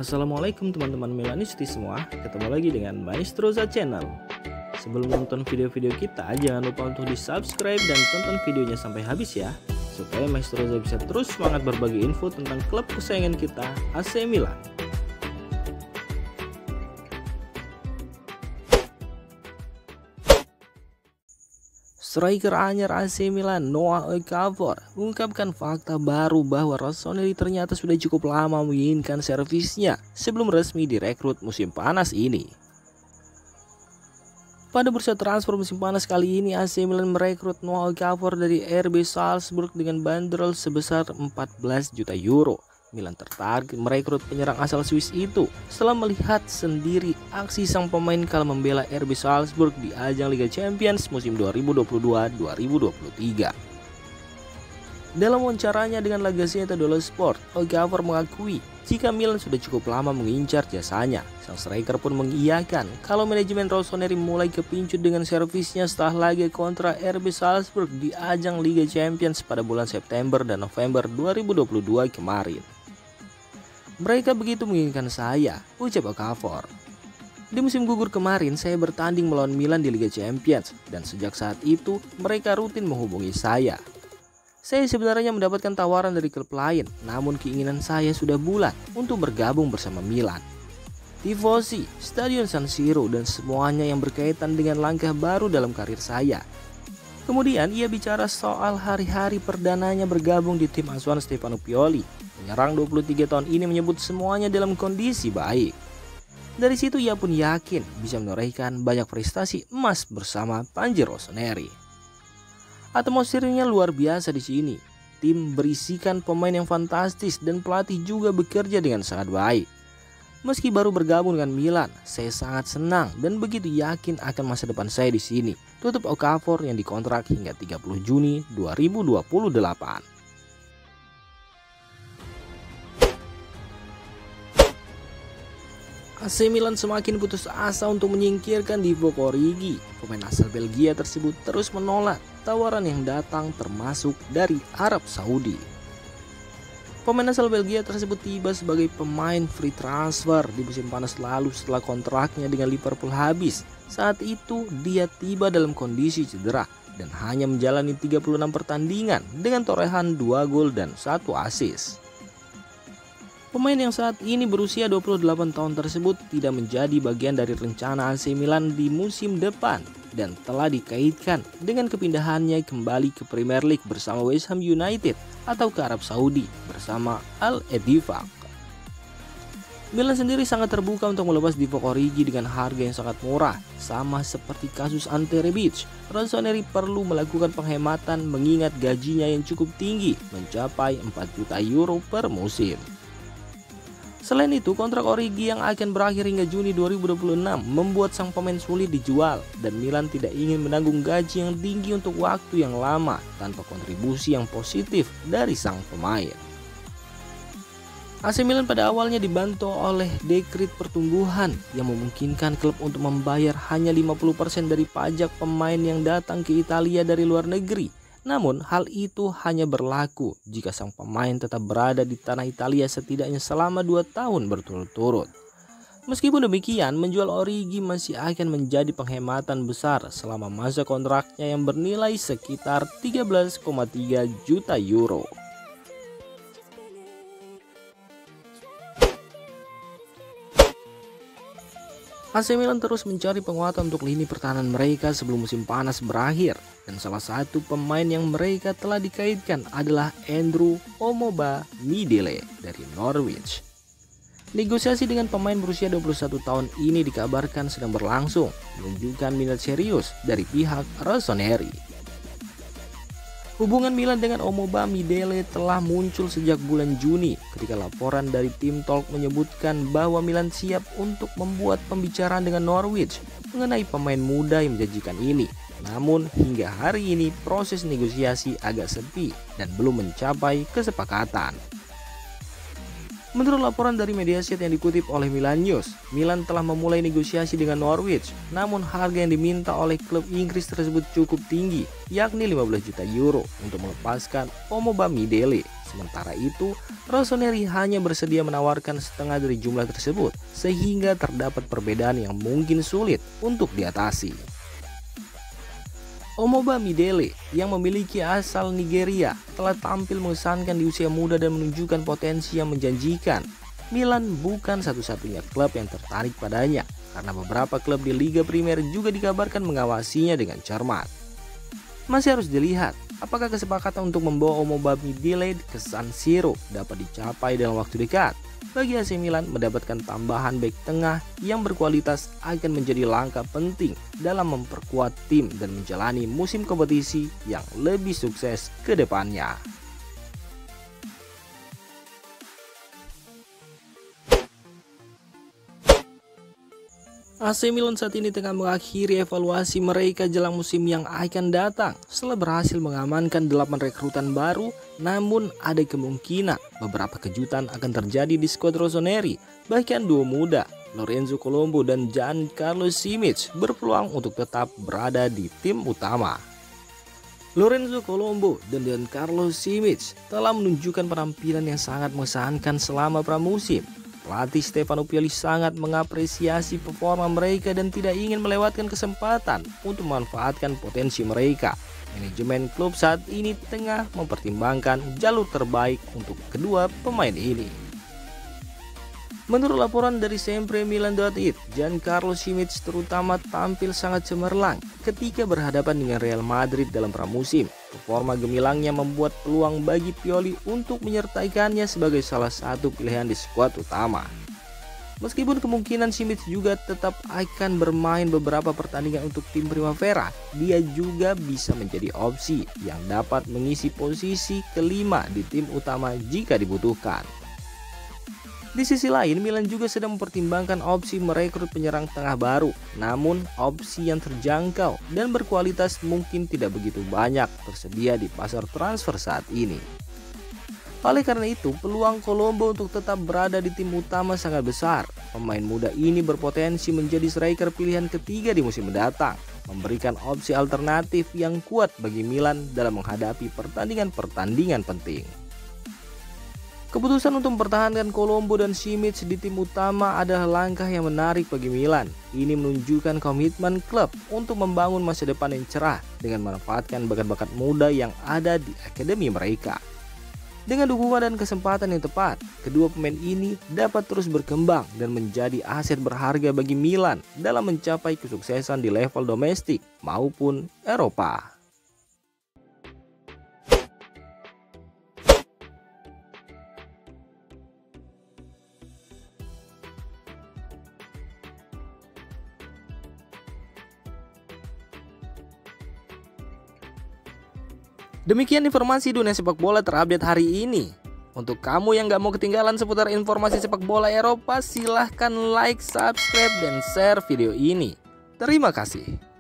Assalamualaikum teman-teman Milanisti semua, ketemu lagi dengan Maestroza Channel. Sebelum nonton video-video kita, jangan lupa untuk di subscribe dan tonton videonya sampai habis ya, supaya Maestroza bisa terus semangat berbagi info tentang klub kesayangan kita, AC Milan. Striker anyar AC Milan Noah Okafor mengungkapkan fakta baru bahwa Rossoneri ternyata sudah cukup lama menginginkan servisnya sebelum resmi direkrut musim panas ini. Pada bursa transfer musim panas kali ini, AC Milan merekrut Noah Okafor dari RB Salzburg dengan bandrol sebesar 14 juta euro. Milan tertarik merekrut penyerang asal Swiss itu setelah melihat sendiri aksi sang pemain kala membela RB Salzburg di ajang Liga Champions musim 2022-2023. Dalam wawancaranya dengan La Gazzetta dello Sport, Okafor mengakui jika Milan sudah cukup lama mengincar jasanya. Sang striker pun mengiyakan kalau manajemen Rossoneri mulai kepincut dengan servisnya setelah laga kontra RB Salzburg di ajang Liga Champions pada bulan September dan November 2022 kemarin. Mereka begitu menginginkan saya, ucap Okafor. Di musim gugur kemarin, saya bertanding melawan Milan di Liga Champions, dan sejak saat itu mereka rutin menghubungi saya. Saya sebenarnya mendapatkan tawaran dari klub lain, namun keinginan saya sudah bulat untuk bergabung bersama Milan. Tifosi, Stadion San Siro, dan semuanya yang berkaitan dengan langkah baru dalam karir saya. Kemudian ia bicara soal hari-hari perdananya bergabung di tim asuhan Stefano Pioli. Penyerang 23 tahun ini menyebut semuanya dalam kondisi baik. Dari situ ia pun yakin bisa menorehkan banyak prestasi emas bersama Panji Rossoneri. Atmosfernya luar biasa di sini. Tim berisikan pemain yang fantastis dan pelatih juga bekerja dengan sangat baik. Meski baru bergabung dengan Milan, saya sangat senang dan begitu yakin akan masa depan saya di sini. Tutup Okafor yang dikontrak hingga 30 Juni 2028. AC Milan semakin putus asa untuk menyingkirkan Divock Origi. Pemain asal Belgia tersebut terus menolak tawaran yang datang termasuk dari Arab Saudi. Pemain asal Belgia tersebut tiba sebagai pemain free transfer di musim panas lalu setelah kontraknya dengan Liverpool habis. Saat itu dia tiba dalam kondisi cedera dan hanya menjalani 36 pertandingan dengan torehan 2 gol dan 1 assist. Pemain yang saat ini berusia 28 tahun tersebut tidak menjadi bagian dari rencana AC Milan di musim depan dan telah dikaitkan dengan kepindahannya kembali ke Premier League bersama West Ham United atau ke Arab Saudi bersama Al-Ettifaq. Milan sendiri sangat terbuka untuk melepas Divock Origi dengan harga yang sangat murah. Sama seperti kasus Ante Rebic, Rossoneri perlu melakukan penghematan mengingat gajinya yang cukup tinggi mencapai 4 juta euro per musim. Selain itu, kontrak Origi yang akan berakhir hingga Juni 2026 membuat sang pemain sulit dijual dan Milan tidak ingin menanggung gaji yang tinggi untuk waktu yang lama tanpa kontribusi yang positif dari sang pemain. AC Milan pada awalnya dibantu oleh dekret pertumbuhan yang memungkinkan klub untuk membayar hanya 50% dari pajak pemain yang datang ke Italia dari luar negeri. Namun hal itu hanya berlaku jika sang pemain tetap berada di tanah Italia setidaknya selama 2 tahun berturut-turut. Meskipun demikian, menjual Origi masih akan menjadi penghematan besar selama masa kontraknya yang bernilai sekitar 13,3 juta euro. AC Milan terus mencari penguatan untuk lini pertahanan mereka sebelum musim panas berakhir. Dan salah satu pemain yang mereka telah dikaitkan adalah Andrew Omobamidele dari Norwich. Negosiasi dengan pemain berusia 21 tahun ini dikabarkan sedang berlangsung, menunjukkan minat serius dari pihak Rossoneri. Hubungan Milan dengan Omobamidele telah muncul sejak bulan Juni ketika laporan dari tim Talk menyebutkan bahwa Milan siap untuk membuat pembicaraan dengan Norwich mengenai pemain muda yang menjanjikan ini. Namun hingga hari ini proses negosiasi agak sepi dan belum mencapai kesepakatan. Menurut laporan dari Mediaset yang dikutip oleh Milan News, Milan telah memulai negosiasi dengan Norwich, namun harga yang diminta oleh klub Inggris tersebut cukup tinggi, yakni 15 juta euro untuk melepaskan Omobamidele. Sementara itu, Rossoneri hanya bersedia menawarkan setengah dari jumlah tersebut, sehingga terdapat perbedaan yang mungkin sulit untuk diatasi. Omobamidele yang memiliki asal Nigeria telah tampil mengesankan di usia muda dan menunjukkan potensi yang menjanjikan. Milan bukan satu-satunya klub yang tertarik padanya, karena beberapa klub di Liga Primer juga dikabarkan mengawasinya dengan cermat. Masih harus dilihat apakah kesepakatan untuk membawa Omobamidele ke San Siro dapat dicapai dalam waktu dekat. Bagi AC Milan, mendapatkan tambahan bek tengah yang berkualitas akan menjadi langkah penting dalam memperkuat tim dan menjalani musim kompetisi yang lebih sukses ke depannya. AC Milan saat ini tengah mengakhiri evaluasi mereka jelang musim yang akan datang. Setelah berhasil mengamankan 8 rekrutan baru, namun ada kemungkinan beberapa kejutan akan terjadi di skuad Rossoneri. Bahkan duo muda Lorenzo Colombo dan Giancarlo Simic berpeluang untuk tetap berada di tim utama. Lorenzo Colombo dan Giancarlo Simic telah menunjukkan penampilan yang sangat mengesankan selama pramusim. Pelatih Stefano Pioli sangat mengapresiasi performa mereka dan tidak ingin melewatkan kesempatan untuk memanfaatkan potensi mereka. Manajemen klub saat ini tengah mempertimbangkan jalur terbaik untuk kedua pemain ini. Menurut laporan dari sempremilan.it, Giancarlo Simic terutama tampil sangat cemerlang ketika berhadapan dengan Real Madrid dalam pramusim. Performa gemilangnya membuat peluang bagi Pioli untuk menyertaikannya sebagai salah satu pilihan di skuad utama. Meskipun kemungkinan Simic juga tetap akan bermain beberapa pertandingan untuk tim Primavera, dia juga bisa menjadi opsi yang dapat mengisi posisi kelima di tim utama jika dibutuhkan. Di sisi lain, Milan juga sedang mempertimbangkan opsi merekrut penyerang tengah baru. Namun, opsi yang terjangkau dan berkualitas mungkin tidak begitu banyak tersedia di pasar transfer saat ini. Oleh karena itu, peluang Colombo untuk tetap berada di tim utama sangat besar. Pemain muda ini berpotensi menjadi striker pilihan ketiga di musim mendatang, memberikan opsi alternatif yang kuat bagi Milan dalam menghadapi pertandingan-pertandingan penting. Keputusan untuk mempertahankan Colombo dan Simic di tim utama adalah langkah yang menarik bagi Milan. Ini menunjukkan komitmen klub untuk membangun masa depan yang cerah dengan memanfaatkan bakat-bakat muda yang ada di akademi mereka. Dengan dukungan dan kesempatan yang tepat, kedua pemain ini dapat terus berkembang dan menjadi aset berharga bagi Milan dalam mencapai kesuksesan di level domestik maupun Eropa. Demikian informasi dunia sepak bola terupdate hari ini. Untuk kamu yang gak mau ketinggalan seputar informasi sepak bola Eropa, silahkan like, subscribe, dan share video ini. Terima kasih.